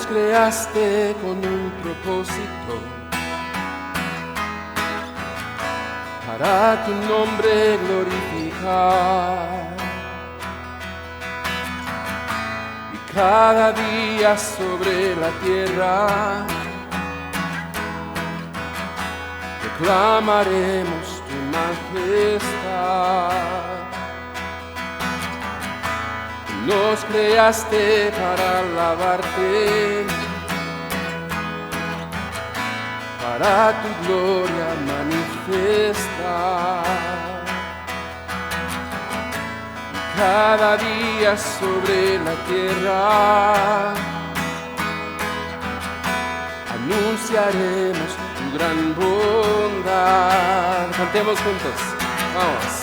creaste con un propósito, para tu nombre glorificar. Y cada día sobre la tierra proclamaremos tu majestad. Nos creaste para alabarte, para tu gloria manifestar. Y cada día sobre la tierra anunciaremos tu gran bondad. Cantemos juntos, vamos.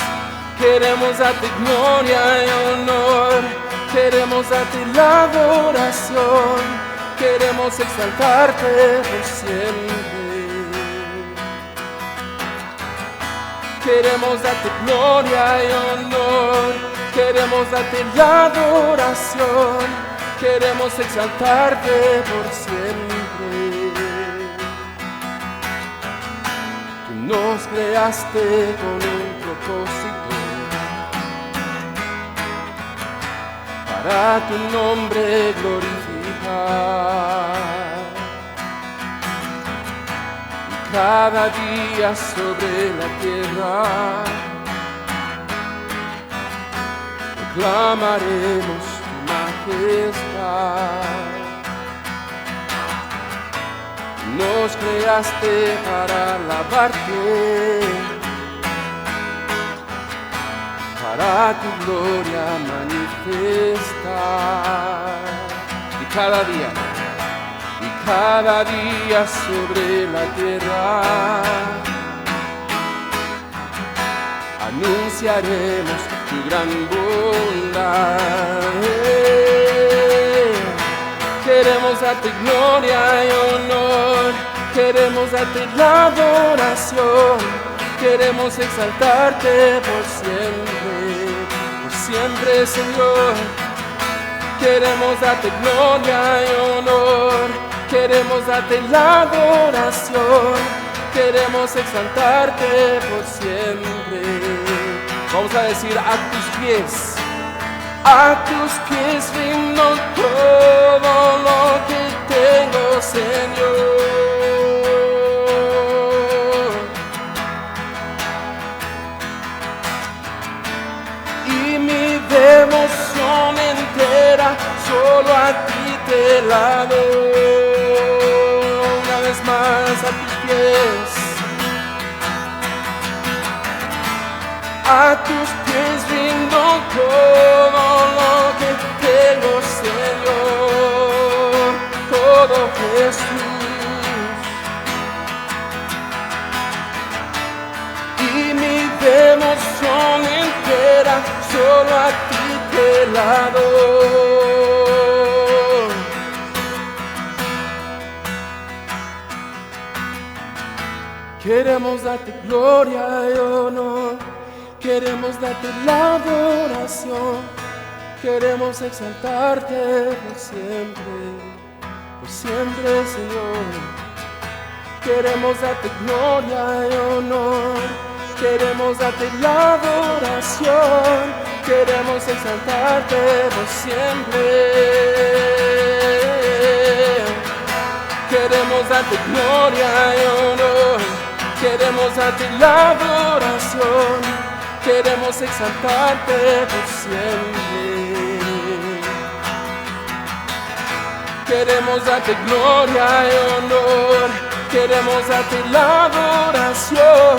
Queremos darte gloria y honor, queremos darte la adoración, queremos exaltarte por siempre. Queremos darte gloria y honor, queremos darte la adoración, queremos exaltarte por siempre. Tú nos creaste con un propósito, para tu nombre glorificar. Y cada día sobre la tierra proclamaremos tu majestad. Nos creaste para alabarte, para tu gloria manifestar. Y cada día sobre la tierra anunciaremos tu gran bondad. Queremos darte gloria y honor, queremos darte la adoración, queremos exaltarte por siempre, Señor. Queremos darte gloria y honor, queremos darte la adoración, queremos exaltarte por siempre. Vamos a decir: a tus pies rindo todo lo que tengo, Señor. Devoción entera, solo a ti te la doy. Una vez más, a tus pies rindo todo lo que tengo, Señor, todo, Jesús. Y mi devoción entera, solo a ti te la doy. Queremos darte gloria y honor, queremos darte la adoración, queremos exaltarte por siempre, Señor. Queremos darte gloria y honor, queremos darte la adoración, queremos exaltarte por siempre. Queremos darte gloria y honor, queremos darte la adoración, queremos exaltarte por siempre. Queremos darte gloria y honor, queremos darte la adoración,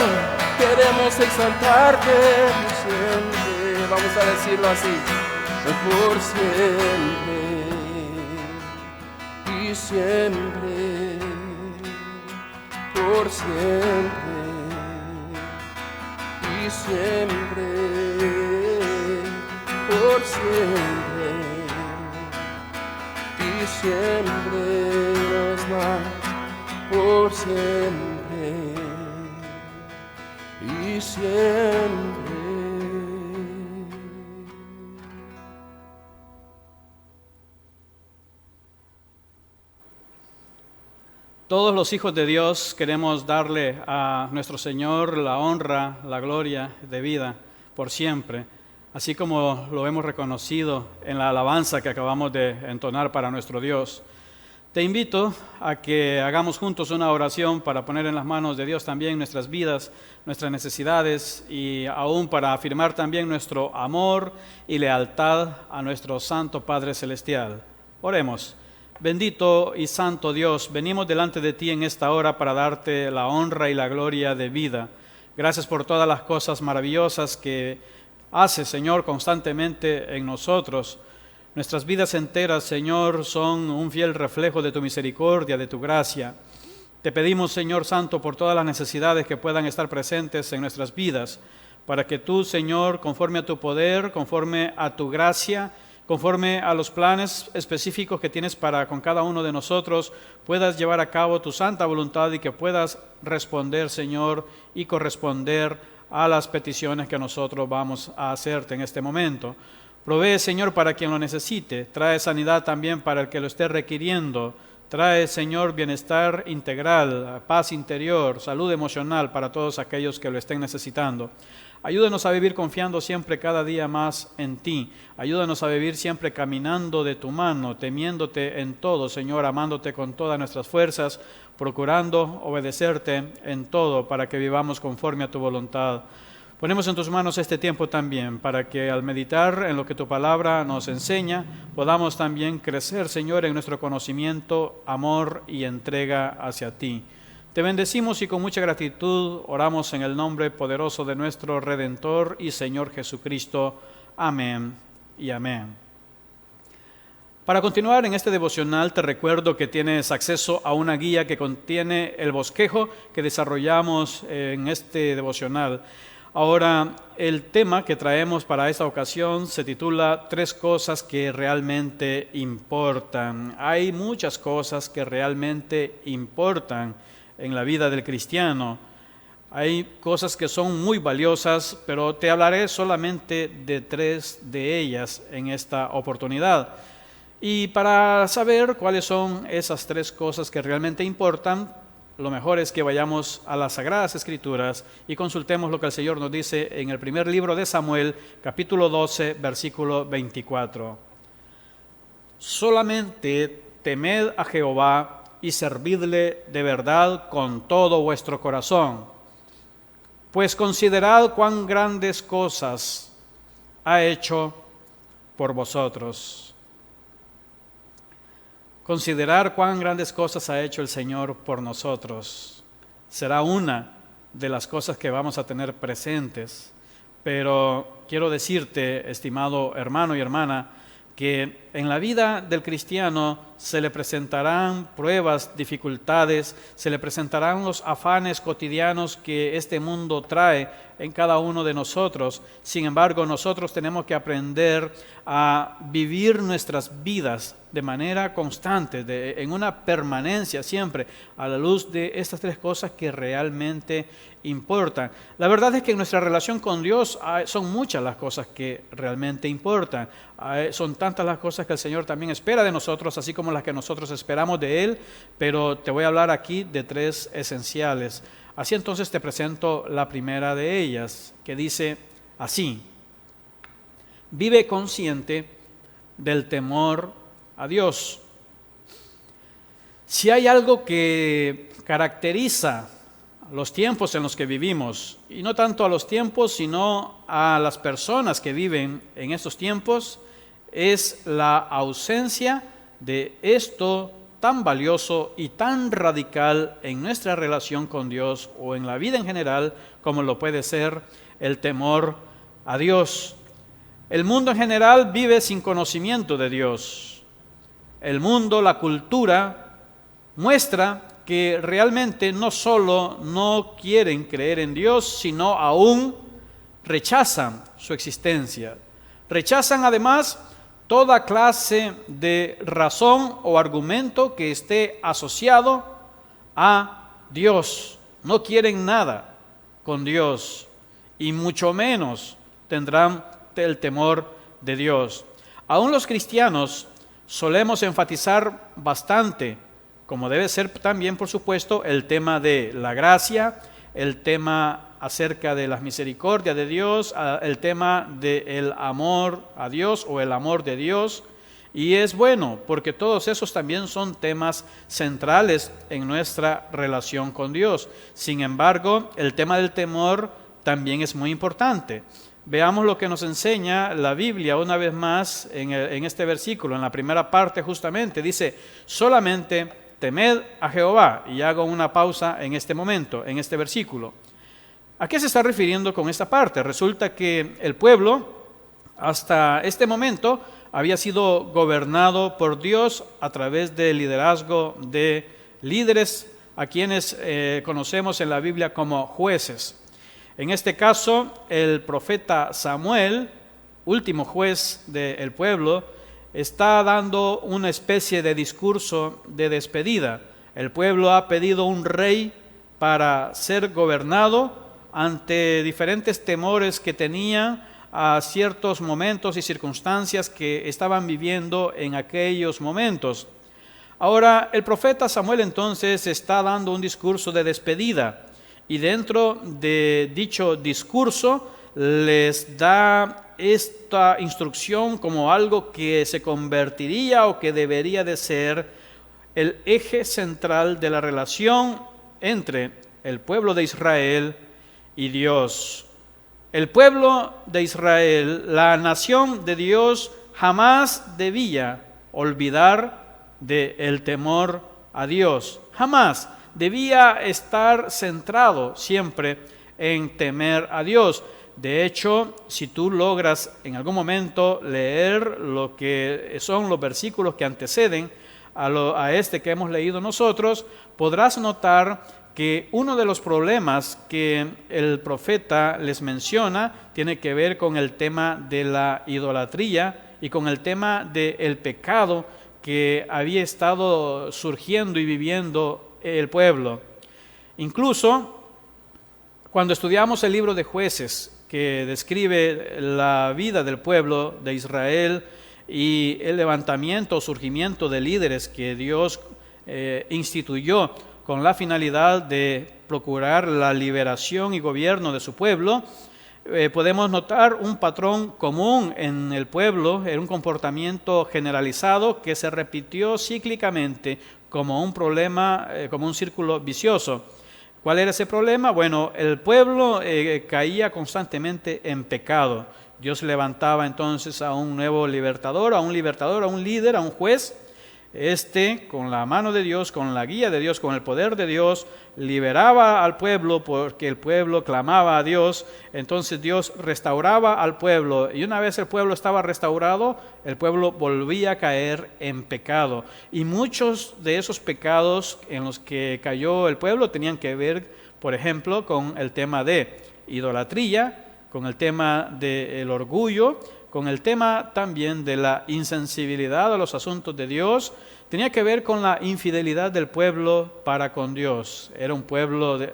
queremos exaltarte por siempre. Vamos a decirlo así: por siempre y siempre, por siempre y siempre, por siempre y siempre, no es más, por siempre y siempre. Todos los hijos de Dios queremos darle a nuestro Señor la honra, la gloria de vida por siempre, así como lo hemos reconocido en la alabanza que acabamos de entonar para nuestro Dios. Te invito a que hagamos juntos una oración para poner en las manos de Dios también nuestras vidas, nuestras necesidades y aún para afirmar también nuestro amor y lealtad a nuestro Santo Padre Celestial. Oremos. Bendito y santo Dios, venimos delante de ti en esta hora para darte la honra y la gloria de vida. Gracias por todas las cosas maravillosas que haces, Señor, constantemente en nosotros. Nuestras vidas enteras, Señor, son un fiel reflejo de tu misericordia, de tu gracia. Te pedimos, Señor Santo, por todas las necesidades que puedan estar presentes en nuestras vidas, para que tú, Señor, conforme a tu poder, conforme a tu gracia, conforme a los planes específicos que tienes para con cada uno de nosotros, puedas llevar a cabo tu santa voluntad y que puedas responder, Señor, y corresponder a las peticiones que nosotros vamos a hacerte en este momento. Provee, Señor, para quien lo necesite. Trae sanidad también para el que lo esté requiriendo. Trae, Señor, bienestar integral, paz interior, salud emocional para todos aquellos que lo estén necesitando. Ayúdanos a vivir confiando siempre cada día más en ti. Ayúdanos a vivir siempre caminando de tu mano, temiéndote en todo, Señor, amándote con todas nuestras fuerzas, procurando obedecerte en todo para que vivamos conforme a tu voluntad. Ponemos en tus manos este tiempo también para que al meditar en lo que tu palabra nos enseña, podamos también crecer, Señor, en nuestro conocimiento, amor y entrega hacia ti. Te bendecimos y con mucha gratitud oramos en el nombre poderoso de nuestro Redentor y Señor Jesucristo. Amén y amén. Para continuar en este devocional, te recuerdo que tienes acceso a una guía que contiene el bosquejo que desarrollamos en este devocional. Ahora, el tema que traemos para esta ocasión se titula Tres cosas que realmente importan. Hay muchas cosas que realmente importan en la vida del cristiano. Hay cosas que son muy valiosas, pero te hablaré solamente de tres de ellas en esta oportunidad. Y para saber cuáles son esas tres cosas que realmente importan, lo mejor es que vayamos a las Sagradas Escrituras y consultemos lo que el Señor nos dice en el primer libro de Samuel, capítulo 12, versículo 24. Solamente temed a Jehová y servidle de verdad con todo vuestro corazón, pues considerad cuán grandes cosas ha hecho por vosotros. Considerar cuán grandes cosas ha hecho el Señor por nosotros será una de las cosas que vamos a tener presentes. Pero quiero decirte, estimado hermano y hermana, que en la vida del cristiano se le presentarán pruebas, dificultades, se le presentarán los afanes cotidianos que este mundo trae en cada uno de nosotros. Sin embargo, nosotros tenemos que aprender a vivir nuestras vidas de manera constante, en una permanencia siempre, a la luz de estas tres cosas que realmente importan. La verdad es que en nuestra relación con Dios son muchas las cosas que realmente importan. Son tantas las cosas que el Señor también espera de nosotros, así como las que nosotros esperamos de Él, pero te voy a hablar aquí de tres esenciales. Así entonces te presento la primera de ellas, que dice así: vive consciente del temor a Dios. Si hay algo que caracteriza los tiempos en los que vivimos, y no tanto a los tiempos, sino a las personas que viven en estos tiempos, es la ausencia de esto tan valioso y tan radical en nuestra relación con Dios o en la vida en general, como lo puede ser el temor a Dios. El mundo en general vive sin conocimiento de Dios. El mundo, la cultura, muestra que realmente no solo no quieren creer en Dios, sino aún rechazan su existencia. Rechazan además toda clase de razón o argumento que esté asociado a Dios. No quieren nada con Dios y mucho menos tendrán el temor de Dios. Aún los cristianos solemos enfatizar bastante como debe ser también, por supuesto, el tema de la gracia, el tema acerca de las misericordias de Dios, el tema del amor a Dios o el amor de Dios. Y es bueno, porque todos esos también son temas centrales en nuestra relación con Dios. Sin embargo, el tema del temor también es muy importante. Veamos lo que nos enseña la Biblia una vez más en este versículo, en la primera parte justamente. Dice, solamente temed a Jehová. Y hago una pausa en este momento, en este versículo. ¿A qué se está refiriendo con esta parte? Resulta que el pueblo, hasta este momento, había sido gobernado por Dios a través del liderazgo de líderes, a quienes conocemos en la Biblia como jueces. En este caso, el profeta Samuel, último juez del pueblo, está dando una especie de discurso de despedida. El pueblo ha pedido un rey para ser gobernado ante diferentes temores que tenían a ciertos momentos y circunstancias que estaban viviendo en aquellos momentos. Ahora, el profeta Samuel entonces está dando un discurso de despedida. Y dentro de dicho discurso les da esta instrucción como algo que se convertiría o que debería de ser el eje central de la relación entre el pueblo de Israel y Dios. El pueblo de Israel, la nación de Dios, jamás debía olvidar del temor a Dios. Jamás. Debía estar centrado siempre en temer a Dios. De hecho, si tú logras en algún momento leer lo que son los versículos que anteceden a este que hemos leído nosotros, podrás notar que uno de los problemas que el profeta les menciona tiene que ver con el tema de la idolatría y con el tema del pecado que había estado surgiendo y viviendo el pueblo. Incluso cuando estudiamos el libro de Jueces, que describe la vida del pueblo de Israel y el levantamiento o surgimiento de líderes que Dios instituyó con la finalidad de procurar la liberación y gobierno de su pueblo, podemos notar un patrón común en el pueblo, en un comportamiento generalizado que se repitió cíclicamente como un problema, como un círculo vicioso. ¿Cuál era ese problema? Bueno, el pueblo caía constantemente en pecado. Dios levantaba entonces a un nuevo libertador, a un líder, a un juez. Con la mano de Dios, con la guía de Dios, con el poder de Dios, liberaba al pueblo porque el pueblo clamaba a Dios. Entonces Dios restauraba al pueblo y una vez el pueblo estaba restaurado, el pueblo volvía a caer en pecado. Y muchos de esos pecados en los que cayó el pueblo tenían que ver, por ejemplo, con el tema de idolatría, con el tema del orgullo, con el tema también de la insensibilidad a los asuntos de Dios. Tenía que ver con la infidelidad del pueblo para con Dios.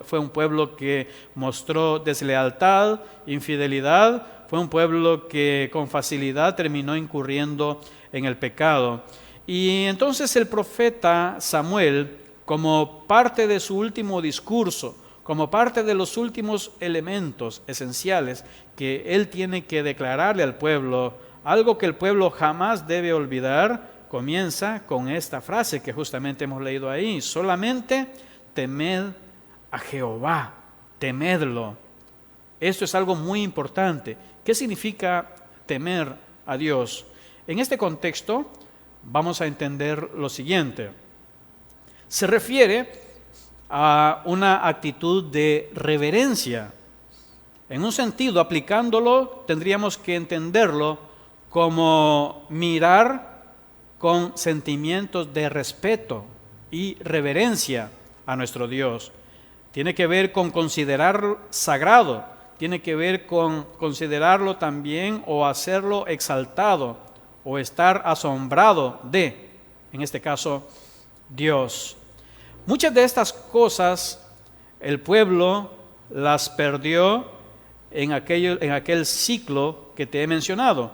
Fue un pueblo que mostró deslealtad, infidelidad. Fue un pueblo que con facilidad terminó incurriendo en el pecado. Y entonces el profeta Samuel, como parte de su último discurso, como parte de los últimos elementos esenciales que él tiene que declararle al pueblo, algo que el pueblo jamás debe olvidar, comienza con esta frase que justamente hemos leído ahí: solamente temed a Jehová, temedlo. Esto es algo muy importante. ¿Qué significa temer a Dios? En este contexto vamos a entender lo siguiente. Se refiere a una actitud de reverencia. En un sentido, aplicándolo, tendríamos que entenderlo como mirar con sentimientos de respeto y reverencia a nuestro Dios. Tiene que ver con considerarlo sagrado, tiene que ver con considerarlo también o hacerlo exaltado o estar asombrado de, en este caso, Dios. Muchas de estas cosas el pueblo las perdió en aquel ciclo que te he mencionado.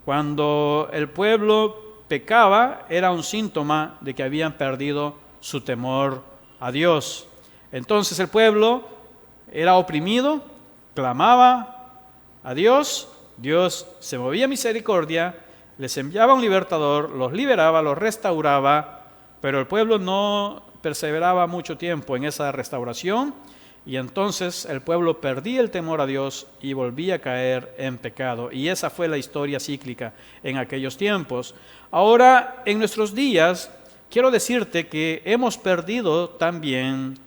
Cuando el pueblo pecaba era un síntoma de que habían perdido su temor a Dios. Entonces el pueblo era oprimido, clamaba a Dios, Dios se movía a misericordia, les enviaba un libertador, los liberaba, los restauraba, pero el pueblo no perseveraba mucho tiempo en esa restauración, y entonces el pueblo perdía el temor a Dios y volvía a caer en pecado. Y esa fue la historia cíclica en aquellos tiempos. Ahora, en nuestros días, quiero decirte que hemos perdido también,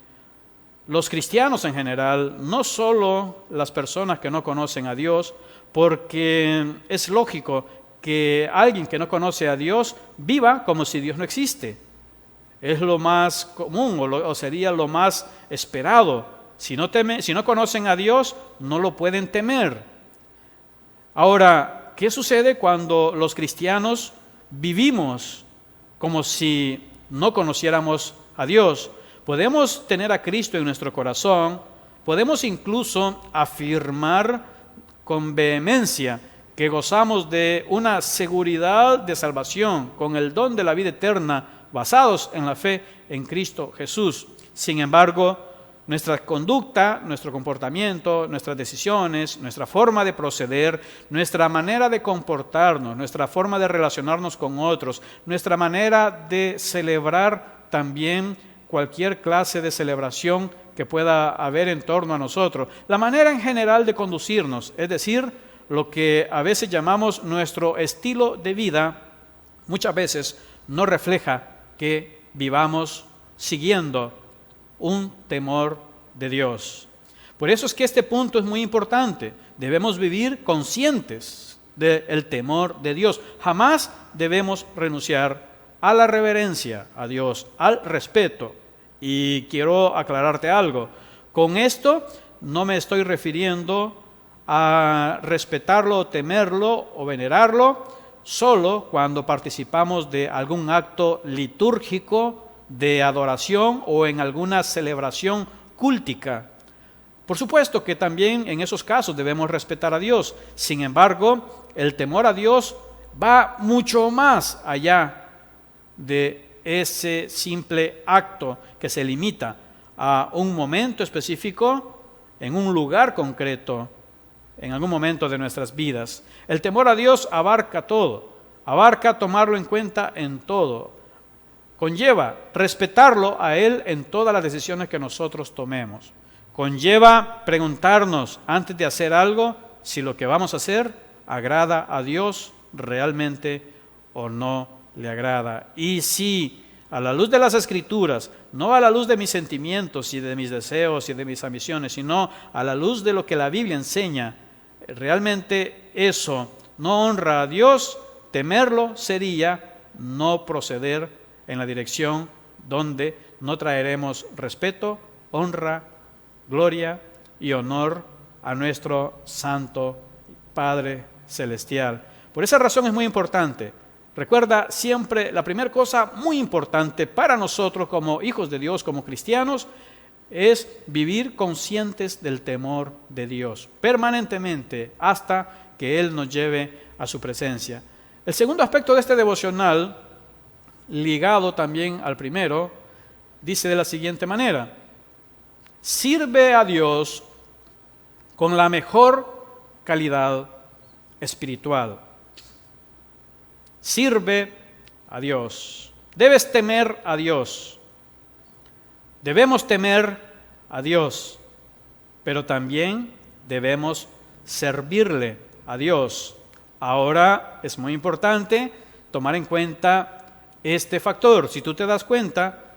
los cristianos en general, no solo las personas que no conocen a Dios, porque es lógico que alguien que no conoce a Dios viva como si Dios no existe. Es lo más común o sería lo más esperado. Si no conocen a Dios, no lo pueden temer. Ahora, ¿qué sucede cuando los cristianos vivimos como si no conociéramos a Dios? Podemos tener a Cristo en nuestro corazón, podemos incluso afirmar con vehemencia que gozamos de una seguridad de salvación con el don de la vida eterna basados en la fe en Cristo Jesús. Sin embargo, nuestra conducta, nuestro comportamiento, nuestras decisiones, nuestra forma de proceder, nuestra manera de comportarnos, nuestra forma de relacionarnos con otros, nuestra manera de celebrar también cualquier clase de celebración que pueda haber en torno a nosotros, la manera en general de conducirnos, es decir, lo que a veces llamamos nuestro estilo de vida, muchas veces no refleja que vivamos siguiendo un temor de Dios. Por eso es que este punto es muy importante. Debemos vivir conscientes del temor de Dios. Jamás debemos renunciar a la reverencia a Dios, al respeto. Y quiero aclararte algo. Con esto no me estoy refiriendo a respetarlo, o temerlo o venerarlo solo cuando participamos de algún acto litúrgico de adoración o en alguna celebración cúltica. Por supuesto que también en esos casos debemos respetar a Dios. Sin embargo, el temor a Dios va mucho más allá de ese simple acto que se limita a un momento específico, en un lugar concreto, en algún momento de nuestras vidas. El temor a Dios abarca todo, abarca tomarlo en cuenta en todo. Conlleva respetarlo a Él en todas las decisiones que nosotros tomemos. Conlleva preguntarnos antes de hacer algo si lo que vamos a hacer agrada a Dios realmente o no le agrada. Y si a la luz de las Escrituras, no a la luz de mis sentimientos y de mis deseos y de mis ambiciones, sino a la luz de lo que la Biblia enseña, realmente eso no honra a Dios, temerlo sería no proceder en la dirección donde no traeremos respeto, honra, gloria y honor a nuestro Santo Padre Celestial. Por esa razón es muy importante. Recuerda siempre, la primera cosa muy importante para nosotros como hijos de Dios, como cristianos, es vivir conscientes del temor de Dios, permanentemente, hasta que Él nos lleve a su presencia. El segundo aspecto de este devocional, ligado también al primero, dice de la siguiente manera: sirve a Dios con la mejor calidad espiritual. Sirve a Dios. Debes temer a Dios. Debemos temer a Dios, pero también debemos servirle a Dios. Ahora es muy importante tomar en cuenta este factor. Si tú te das cuenta,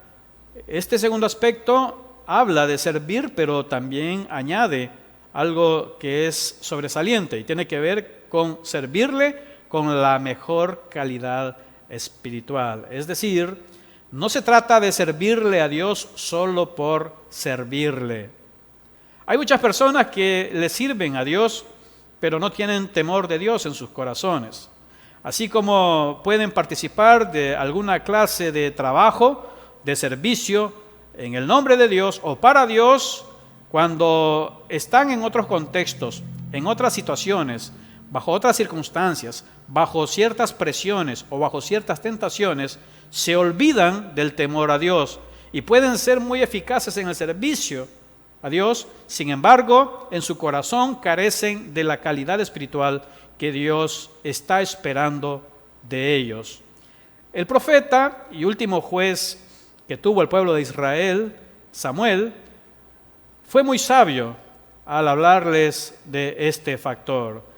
este segundo aspecto habla de servir, pero también añade algo que es sobresaliente y tiene que ver con servirle con la mejor calidad espiritual. Es decir, no se trata de servirle a Dios solo por servirle. Hay muchas personas que le sirven a Dios, pero no tienen temor de Dios en sus corazones. Así como pueden participar de alguna clase de trabajo, de servicio, en el nombre de Dios o para Dios, cuando están en otros contextos, en otras situaciones, bajo otras circunstancias, bajo ciertas presiones o bajo ciertas tentaciones, se olvidan del temor a Dios y pueden ser muy eficaces en el servicio a Dios. Sin embargo, en su corazón carecen de la calidad espiritual que Dios está esperando de ellos. El profeta y último juez que tuvo el pueblo de Israel, Samuel, fue muy sabio al hablarles de este factor.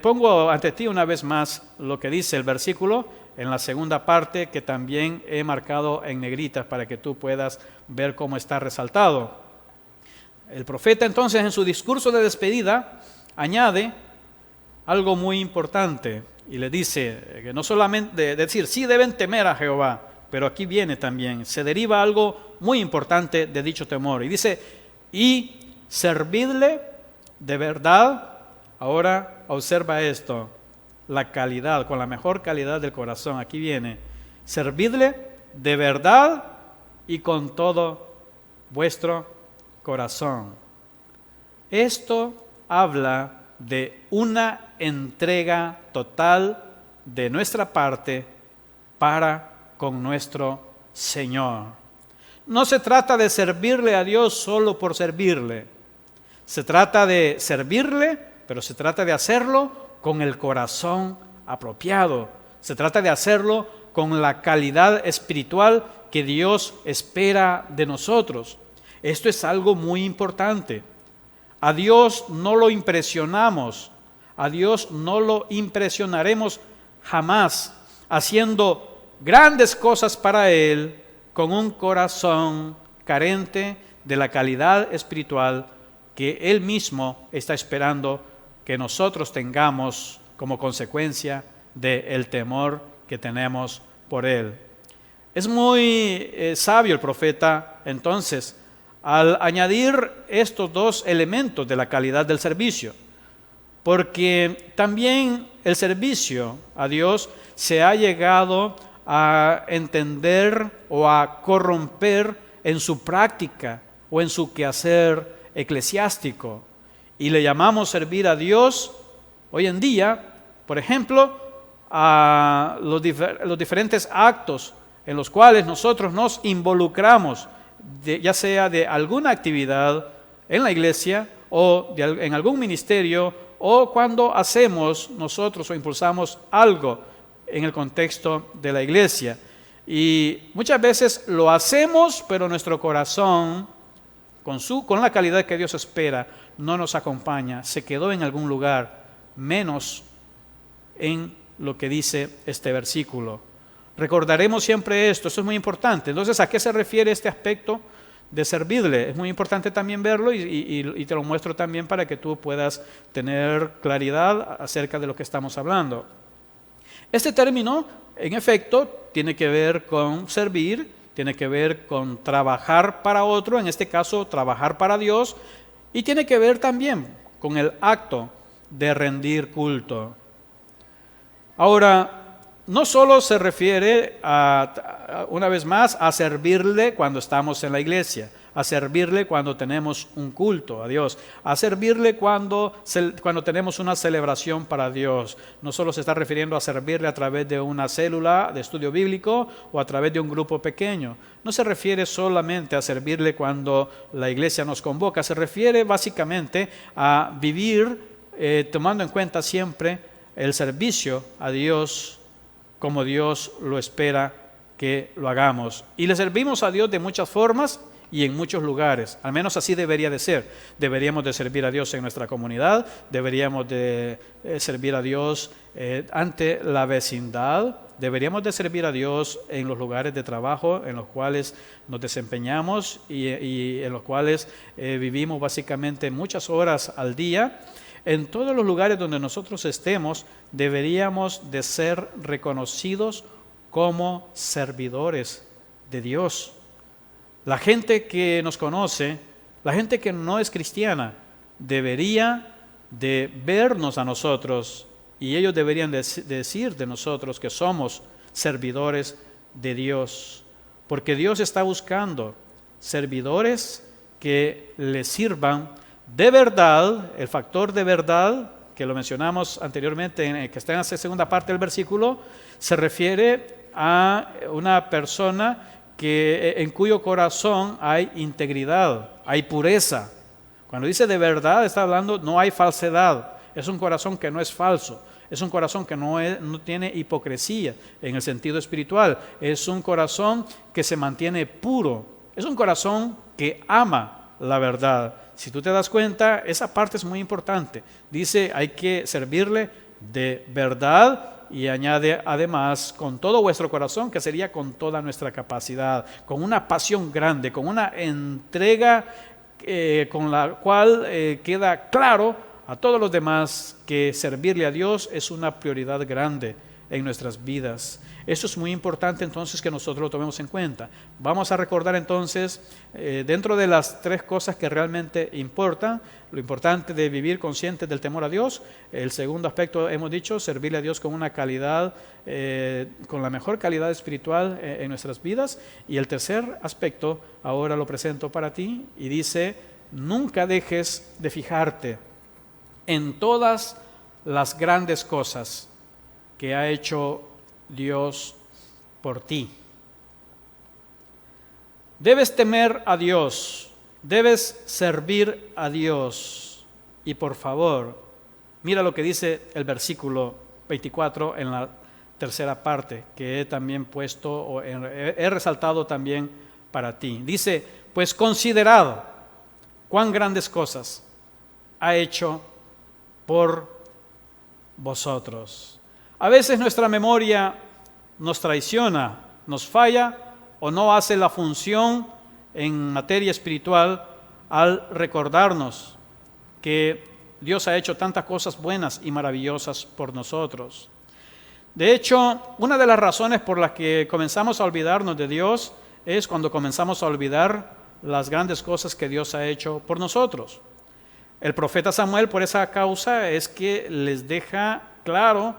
Pongo ante ti una vez más lo que dice el versículo en la segunda parte, que también he marcado en negritas para que tú puedas ver cómo está resaltado. El profeta entonces en su discurso de despedida añade algo muy importante y le dice que no solamente decir sí deben temer a Jehová, pero aquí viene también, se deriva algo muy importante de dicho temor y dice, y servidle de verdad. Ahora observa esto, la calidad, con la mejor calidad del corazón. Aquí viene, servidle de verdad y con todo vuestro corazón. Esto habla de una entrega total de nuestra parte para con nuestro Señor. No se trata de servirle a Dios solo por servirle. Se trata de servirle, pero se trata de hacerlo con el corazón apropiado. Se trata de hacerlo con la calidad espiritual que Dios espera de nosotros. Esto es algo muy importante. A Dios no lo impresionamos, a Dios no lo impresionaremos jamás haciendo grandes cosas para Él con un corazón carente de la calidad espiritual que Él mismo está esperando que nosotros tengamos como consecuencia del temor que tenemos por Él. Es muy sabio el profeta entonces al añadir estos dos elementos de la calidad del servicio, porque también el servicio a Dios se ha llegado a entender o a corromper en su práctica o en su quehacer eclesiástico. Y le llamamos servir a Dios hoy en día, por ejemplo, a los diferentes actos en los cuales nosotros nos involucramos, ya sea de alguna actividad en la iglesia o en algún ministerio, o cuando hacemos nosotros o impulsamos algo en el contexto de la iglesia. Y muchas veces lo hacemos, pero nuestro corazón, con la calidad que Dios espera, no nos acompaña, se quedó en algún lugar, menos en lo que dice este versículo. Recordaremos siempre esto, eso es muy importante. Entonces, ¿a qué se refiere este aspecto de servirle? Es muy importante también verlo y te lo muestro también para que tú puedas tener claridad acerca de lo que estamos hablando. Este término, en efecto, tiene que ver con servir, tiene que ver con trabajar para otro, en este caso, trabajar para Dios, y tiene que ver también con el acto de rendir culto. Ahora, no solo se refiere una vez más a servirle cuando estamos en la iglesia, a servirle cuando tenemos un culto a Dios, a servirle cuando tenemos una celebración para Dios. No solo se está refiriendo a servirle a través de una célula de estudio bíblico o a través de un grupo pequeño. No se refiere solamente a servirle cuando la iglesia nos convoca, se refiere básicamente a vivir tomando en cuenta siempre el servicio a Dios como Dios lo espera que lo hagamos. Y le servimos a Dios de muchas formas y en muchos lugares. Al menos así debería de ser. Deberíamos de servir a Dios en nuestra comunidad, deberíamos de servir a Dios ante la vecindad, deberíamos de servir a Dios en los lugares de trabajo en los cuales nos desempeñamos y en los cuales vivimos básicamente muchas horas al día. En todos los lugares donde nosotros estemos, deberíamos de ser reconocidos como servidores de Dios. La gente que nos conoce, la gente que no es cristiana, debería de vernos a nosotros y ellos deberían decir de nosotros que somos servidores de Dios. Porque Dios está buscando servidores que le sirvan de verdad. El factor de verdad que lo mencionamos anteriormente, que está en la segunda parte del versículo, se refiere a una persona en cuyo corazón hay integridad, hay pureza. Cuando dice de verdad, está hablando, no hay falsedad. Es un corazón que no es falso. Es un corazón que no tiene hipocresía en el sentido espiritual. Es un corazón que se mantiene puro. Es un corazón que ama la verdad. Si tú te das cuenta, esa parte es muy importante. Dice, hay que servirle de verdad y añade además con todo vuestro corazón, que sería con toda nuestra capacidad, con una pasión grande, con una entrega con la cual queda claro a todos los demás que servirle a Dios es una prioridad grande en nuestras vidas. Eso es muy importante entonces que nosotros lo tomemos en cuenta. Vamos a recordar entonces, dentro de las tres cosas que realmente importan, lo importante de vivir conscientes del temor a Dios. El segundo aspecto, hemos dicho, servirle a Dios con una calidad, con la mejor calidad espiritual en nuestras vidas. Y el tercer aspecto, ahora lo presento para ti y dice, nunca dejes de fijarte en todas las grandes cosas que ha hecho Dios por ti. Debes temer a Dios, debes servir a Dios. Y por favor, mira lo que dice el versículo 24 en la tercera parte, que he también puesto, o he resaltado también para ti. Dice, pues considerad cuán grandes cosas ha hecho por vosotros. A veces nuestra memoria nos traiciona, nos falla o no hace la función en materia espiritual al recordarnos que Dios ha hecho tantas cosas buenas y maravillosas por nosotros. De hecho, una de las razones por las que comenzamos a olvidarnos de Dios es cuando comenzamos a olvidar las grandes cosas que Dios ha hecho por nosotros. El profeta Samuel, por esa causa, es que les deja claro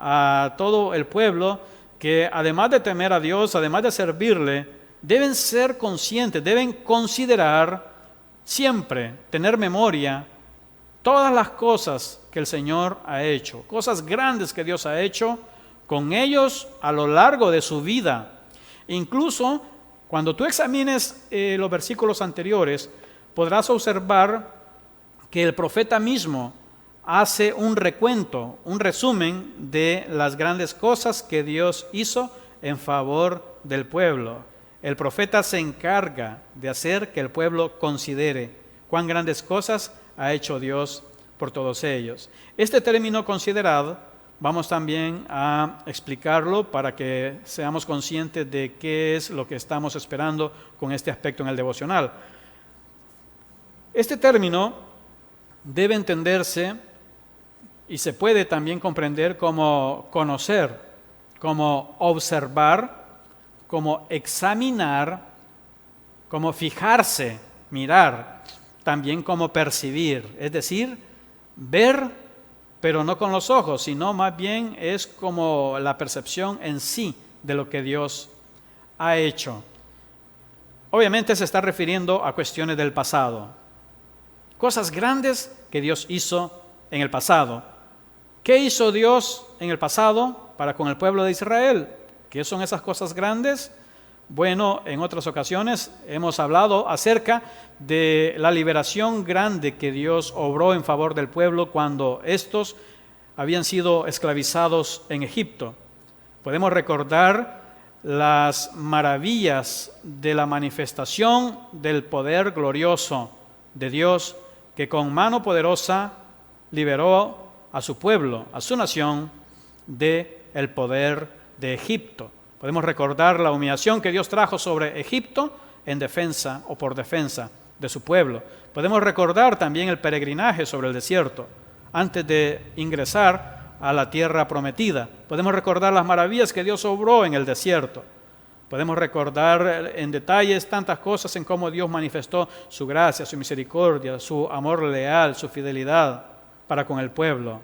a todo el pueblo que además de temer a Dios, además de servirle, deben ser conscientes, deben considerar siempre, tener memoria, todas las cosas que el Señor ha hecho, cosas grandes que Dios ha hecho con ellos a lo largo de su vida. Incluso cuando tú examines los versículos anteriores, podrás observar que el profeta mismo hace un recuento, un resumen de las grandes cosas que Dios hizo en favor del pueblo. El profeta se encarga de hacer que el pueblo considere cuán grandes cosas ha hecho Dios por todos ellos. Este término considerado, vamos también a explicarlo para que seamos conscientes de qué es lo que estamos esperando con este aspecto en el devocional. Este término debe entenderse y se puede también comprender como conocer, como observar, como examinar, como fijarse, mirar, también como percibir, es decir, ver, pero no con los ojos, sino más bien es como la percepción en sí de lo que Dios ha hecho. Obviamente se está refiriendo a cuestiones del pasado, cosas grandes que Dios hizo en el pasado. ¿Qué hizo Dios en el pasado para con el pueblo de Israel? ¿Qué son esas cosas grandes? Bueno, en otras ocasiones hemos hablado acerca de la liberación grande que Dios obró en favor del pueblo cuando estos habían sido esclavizados en Egipto. Podemos recordar las maravillas de la manifestación del poder glorioso de Dios que con mano poderosa liberó a su pueblo, a su nación, del poder de Egipto. Podemos recordar la humillación que Dios trajo sobre Egipto en defensa o por defensa de su pueblo. Podemos recordar también el peregrinaje sobre el desierto antes de ingresar a la tierra prometida. Podemos recordar las maravillas que Dios obró en el desierto. Podemos recordar en detalles tantas cosas en cómo Dios manifestó su gracia, su misericordia, su amor leal, su fidelidad para con el pueblo.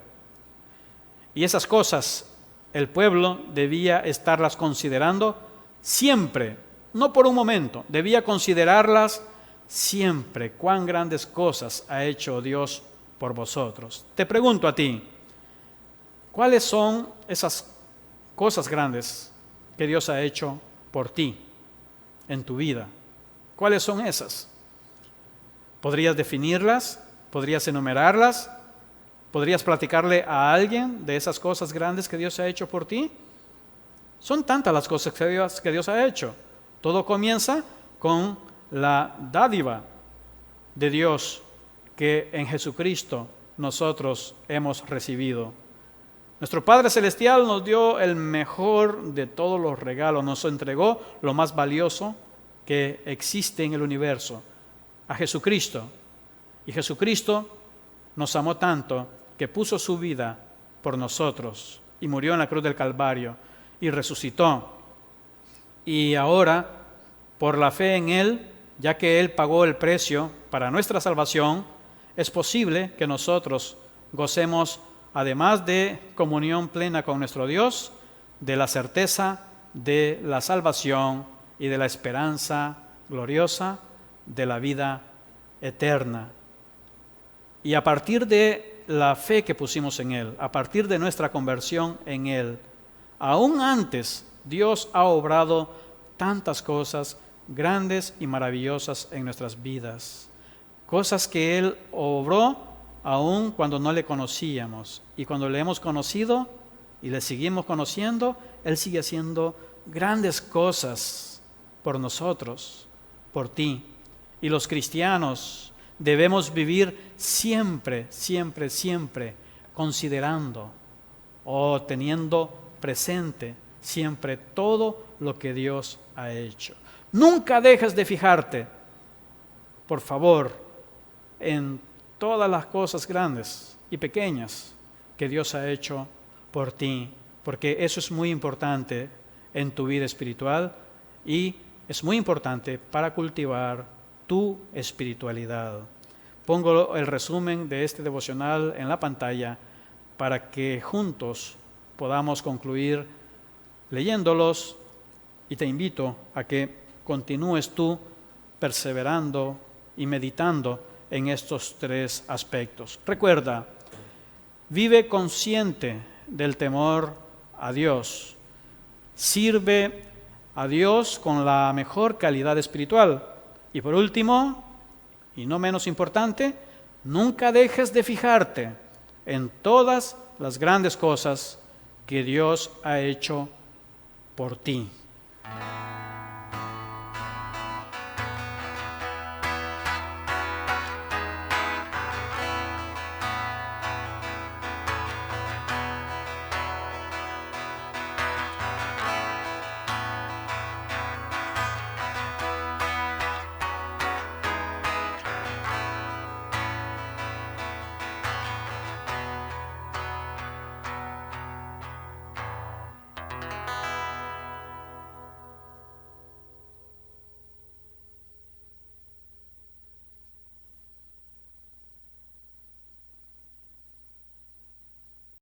Y esas cosas el pueblo debía estarlas considerando siempre, no por un momento, debía considerarlas siempre. Cuán grandes cosas ha hecho Dios por vosotros. Te pregunto a ti, ¿cuáles son esas cosas grandes que Dios ha hecho por ti en tu vida? ¿Cuáles son esas? ¿Podrías definirlas? ¿Podrías enumerarlas? ¿Podrías platicarle a alguien de esas cosas grandes que Dios ha hecho por ti? Son tantas las cosas que Dios ha hecho. Todo comienza con la dádiva de Dios que en Jesucristo nosotros hemos recibido. Nuestro Padre Celestial nos dio el mejor de todos los regalos, nos entregó lo más valioso que existe en el universo, a Jesucristo. Y Jesucristo nos amó tanto que puso su vida por nosotros y murió en la cruz del Calvario y resucitó. Y ahora, por la fe en Él, ya que Él pagó el precio para nuestra salvación, es posible que nosotros gocemos, además de comunión plena con nuestro Dios, de la certeza de la salvación y de la esperanza gloriosa de la vida eterna. Y a partir de la fe que pusimos en Él, a partir de nuestra conversión en Él, aún antes Dios ha obrado tantas cosas grandes y maravillosas en nuestras vidas. Cosas que Él obró aún cuando no le conocíamos. Y cuando le hemos conocido y le seguimos conociendo, Él sigue haciendo grandes cosas por nosotros, por ti. Y los cristianos debemos vivir siempre, siempre, siempre considerando o teniendo presente siempre todo lo que Dios ha hecho. Nunca dejes de fijarte, por favor, en todas las cosas grandes y pequeñas que Dios ha hecho por ti, porque eso es muy importante en tu vida espiritual y es muy importante para cultivar tu espiritualidad. Pongo el resumen de este devocional en la pantalla para que juntos podamos concluir leyéndolos y te invito a que continúes tú perseverando y meditando en estos tres aspectos. Recuerda, vive consciente del temor a Dios. Sirve a Dios con la mejor calidad espiritual. Y por último, y no menos importante, nunca dejes de fijarte en todas las grandes cosas que Dios ha hecho por ti.